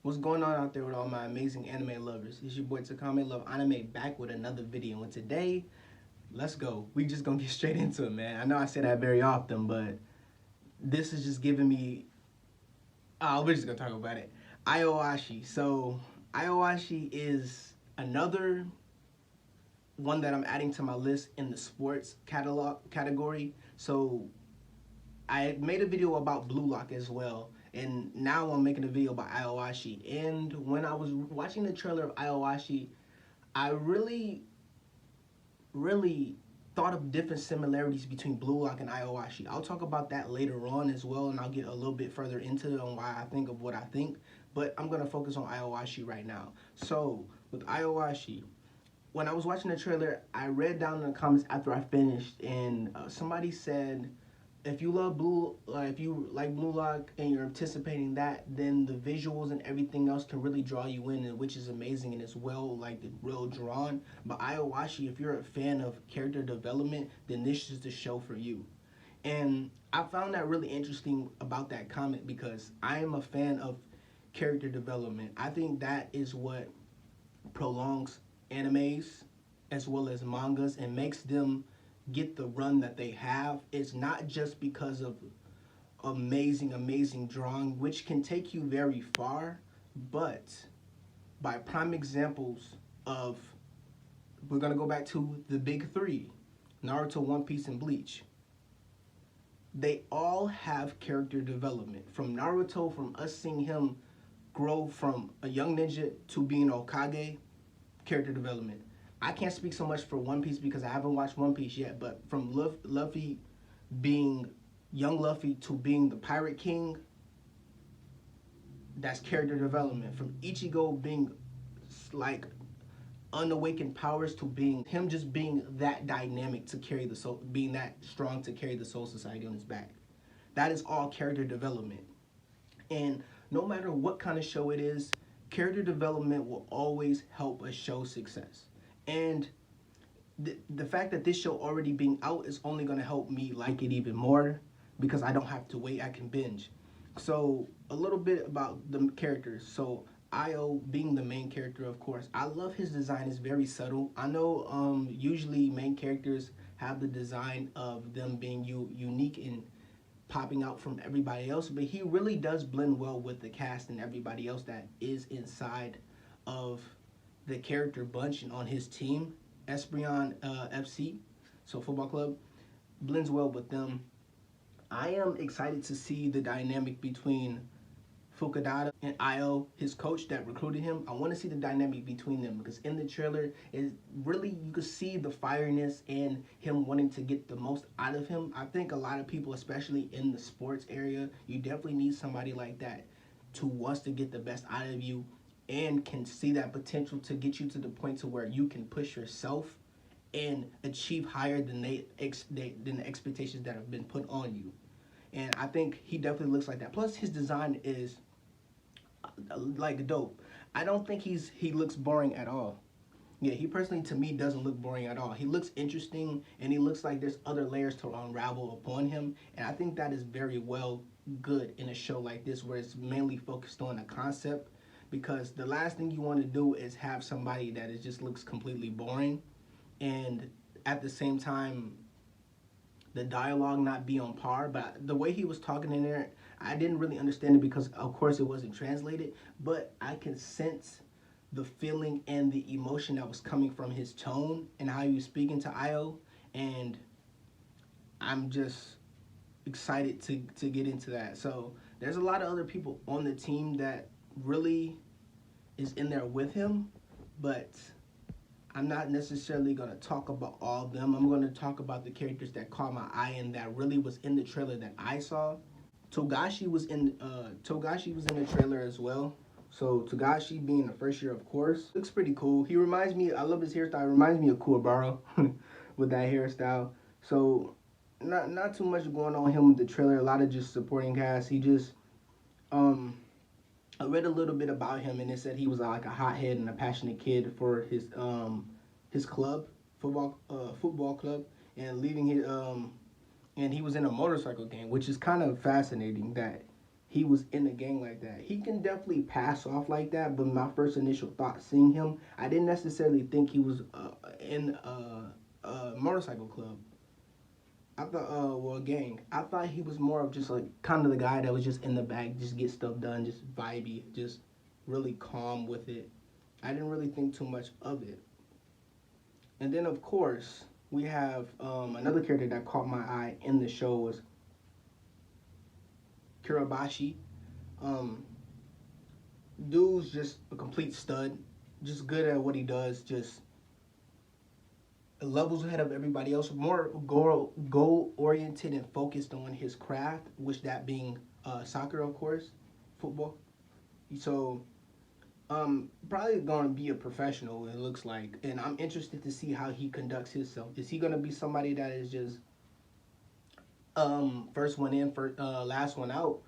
What's going on out there with all my amazing anime lovers? It's your boy Takame Love Anime back with another video. And today, let's go. We just gonna get straight into it, man. I know I say that very often, but this is just giving me. We're just gonna talk about it. Ashi. So Ashi is another one that I'm adding to my list in the sports catalog category. So I made a video about Blue Lock as well, and now I'm making a video about Aoashi. And when I was watching the trailer of Aoashi, I really thought of different similarities between Blue Lock and Aoashi. I'll talk about that later on as well, and I'll get a little bit further into it on why I think of what I think. But I'm gonna focus on Aoashi right now. So with Aoashi, when I was watching the trailer, I read down in the comments after I finished, and somebody said, if you love if you like Blue Lock and you're anticipating that, then the visuals and everything else can really draw you in, and which is amazing and it's well drawn. But Aowashi, if you're a fan of character development, then this is the show for you. And I found that really interesting about that comment because I am a fan of character development. I think that is what prolongs animes as well as mangas and makes them get the run that they have. It's not just because of amazing drawing, which can take you very far, but by prime examples of, we're going to go back to the big three, Naruto, One Piece, and Bleach. They all have character development. From Naruto, from us seeing him grow from a young ninja to being Okage, character development. I can't speak so much for One Piece because I haven't watched One Piece yet, but from Luffy being young Luffy to being the Pirate King, that's character development. From Ichigo being like unawakened powers to being him just being that dynamic to carry the soul, being that strong to carry the Soul Society on his back. That is all character development. And no matter what kind of show it is, character development will always help a show's success. And the fact that this show already being out is only going to help me like it even more because I don't have to wait. I can binge. So a little bit about the characters. So Io being the main character, of course, I love his design. It's very subtle. I know usually main characters have the design of them being unique and popping out from everybody else, but he really does blend well with the cast and everybody else that is inside of the character bunch and on his team. Esprion FC, so football club, blends well with them. I am excited to see the dynamic between Fukadata and Io, his coach that recruited him. I want to see the dynamic between them because in the trailer, it really you could see the fireness and him wanting to get the most out of him. I think a lot of people, especially in the sports area, you definitely need somebody like that to wants to get the best out of you and can see that potential to get you to the point to where you can push yourself and achieve higher than than the expectations that have been put on you. And I think he definitely looks like that. Plus, his design is like dope. I don't think he looks boring at all. Yeah, he personally to me doesn't look boring at all. He looks interesting and he looks like there's other layers to unravel upon him. And I think that is very well good in a show like this where it's mainly focused on a concept because the last thing you want to do is have somebody that is just looks completely boring and at the same time the dialogue not be on par. But the way he was talking in there, I didn't really understand it because of course it wasn't translated, but I can sense the feeling and the emotion that was coming from his tone and how he was speaking to Io, and I'm just excited to get into that. So there's a lot of other people on the team that really is in there with him, but I'm not necessarily going to talk about all of them. I'm going to talk about the characters that caught my eye and that really was in the trailer that I saw. Togashi was in the trailer as well. So Togashi being the first year, of course, looks pretty cool. He reminds me. I love his hairstyle. It reminds me of Kuwabara with that hairstyle. So not too much going on with him with the trailer. A lot of just supporting cast. He just um I read a little bit about him and it said he was like a hothead and a passionate kid for his club football club and leaving his and he was in a motorcycle gang, which is kind of fascinating that he was in the gang like that. He can definitely pass off like that, but my first initial thought seeing him, I didn't necessarily think he was in a motorcycle club. I thought, well, gang. I thought he was more of just like kind of the guy that was just in the back, just get stuff done, just vibey, just really calm with it. I didn't really think too much of it. And then, of course, we have another character that caught my eye in the show was Kirabashi. Um, Dude's just a complete stud, just good at what he does, just levels ahead of everybody else, more goal oriented and focused on his craft, which that being soccer, of course, football. So probably gonna be a professional. It looks like, and I'm interested to see how he conducts himself. Is he gonna be somebody that is just first one in, last one out,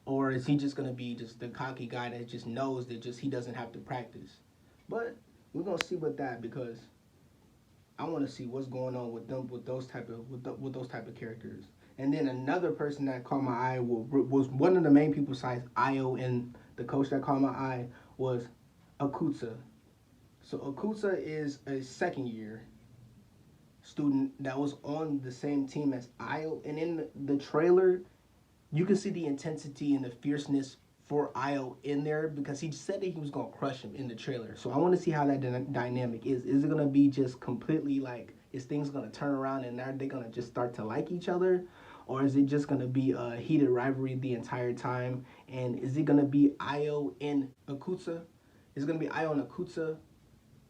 or is he just gonna be just the cocky guy that just knows that just he doesn't have to practice? But we're gonna see with that because I want to see what's going on with them with those type of with those type of characters. And then another person that caught my eye was one of the main people besides Io and the coach that caught my eye was Akutsa. So Akutsa is a second year student that was on the same team as Io, and in the trailer, you can see the intensity and the fierceness for Io in there because he said that he was gonna crush him in the trailer. So I want to see how that dynamic is. Is it gonna be just completely like is things gonna turn around and are they gonna just start to like each other, or is it just gonna be a heated rivalry the entire time? And is it gonna be Io and Akutsa? Is it gonna be Io and Akutsa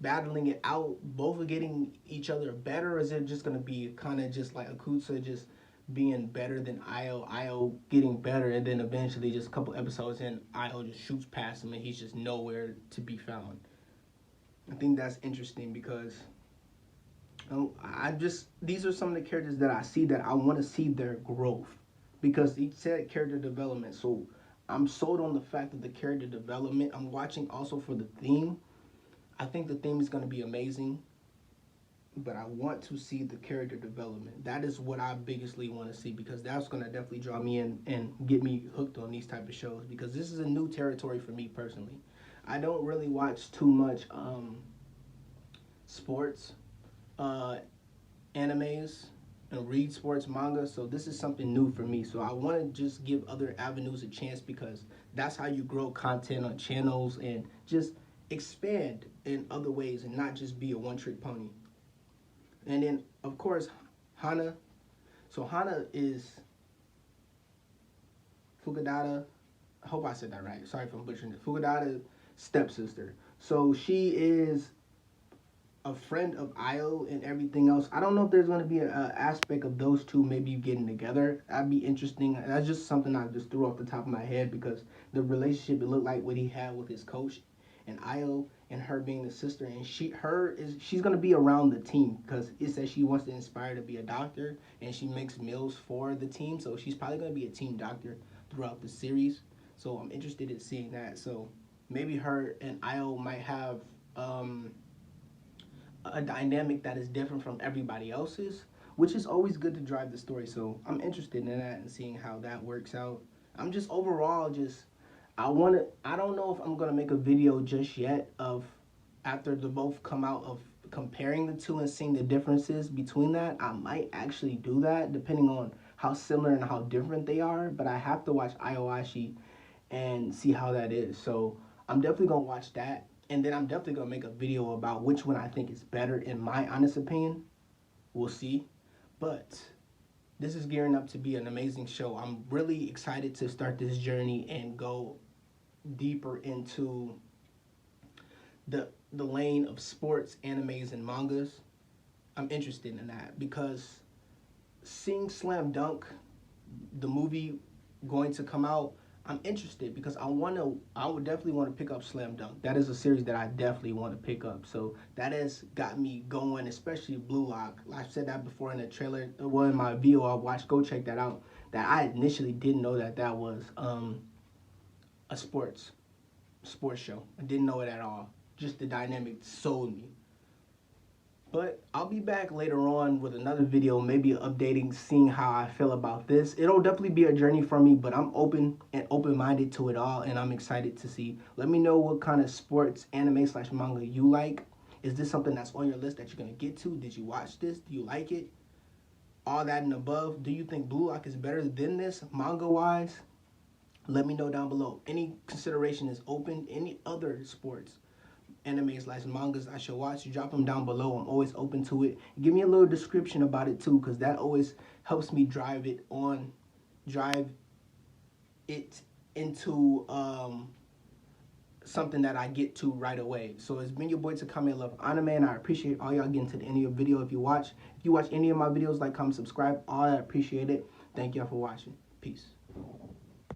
battling it out, both getting each other better, or is it just gonna be kind of just like Akutsa just being better than Io getting better, and then eventually just a couple episodes in, Io just shoots past him and he's just nowhere to be found. I think that's interesting because I just these are some of the characters that I see that I want to see their growth because he said character development, so I'm sold on the fact of the character development. I'm watching also for the theme. I think the theme is going to be amazing, but I want to see the character development. That is what I biggestly want to see because that's going to definitely draw me in and get me hooked on these type of shows because this is a new territory for me personally. I don't really watch too much sports, uh, animes, and read sports manga, so this is something new for me. So I want to just give other avenues a chance because that's how you grow content on channels and just expand in other ways and not just be a one-trick pony. And then, of course, Hana. So Hana is Fukuda. I hope I said that right. Sorry if I'm butchering it. Fukudata's stepsister. So she is a friend of Io and everything else. I don't know if there's going to be an aspect of those two maybe getting together. That'd be interesting. That's just something I just threw off the top of my head because the relationship, it looked like what he had with his coach and Io and her being the sister, and she's gonna be around the team because it says she wants to inspire to be a doctor and she makes meals for the team, so she's probably gonna be a team doctor throughout the series. So I'm interested in seeing that. So maybe her and Io might have a dynamic that is different from everybody else's, which is always good to drive the story. So I'm interested in that and seeing how that works out. I'm just overall just I don't know if I'm gonna make a video just yet of after the both come out of comparing the two and seeing the differences between that. I might actually do that depending on how similar and how different they are, but I have to watch Ashi and see how that is. So I'm definitely gonna watch that, and then I'm definitely gonna make a video about which one I think is better in my honest opinion. We'll see. But this is gearing up to be an amazing show. I'm really excited to start this journey and go deeper into the lane of sports, animes, and mangas. I'm interested in that because seeing Slam Dunk, the movie going to come out, I'm interested because I would definitely want to pick up Slam Dunk. That is a series that I definitely want to pick up. So that has got me going, especially Blue Lock. I've said that before in the trailer, well, in my video I watched, go check that out. That I initially didn't know that was a sports show. I didn't know it at all. Just the dynamic sold me. But I'll be back later on with another video, maybe updating, seeing how I feel about this. It'll definitely be a journey for me, but I'm open and open-minded to it all, and I'm excited to see. Let me know what kind of sports, anime slash manga you like. Is this something that's on your list that you're going to get to? Did you watch this? Do you like it? All that and above. Do you think Blue Lock is better than this, manga-wise? Let me know down below. Any consideration is open. Any other sports, animes, like mangas I should watch, drop them down below. I'm always open to it. Give me a little description about it too, because that always helps me drive it into something that I get to right away. So it's been your boy Takami Love Anime, and I appreciate all y'all getting to the end of your video. If you watch any of my videos, like, comment, subscribe, all I appreciate it. Thank y'all for watching. Peace.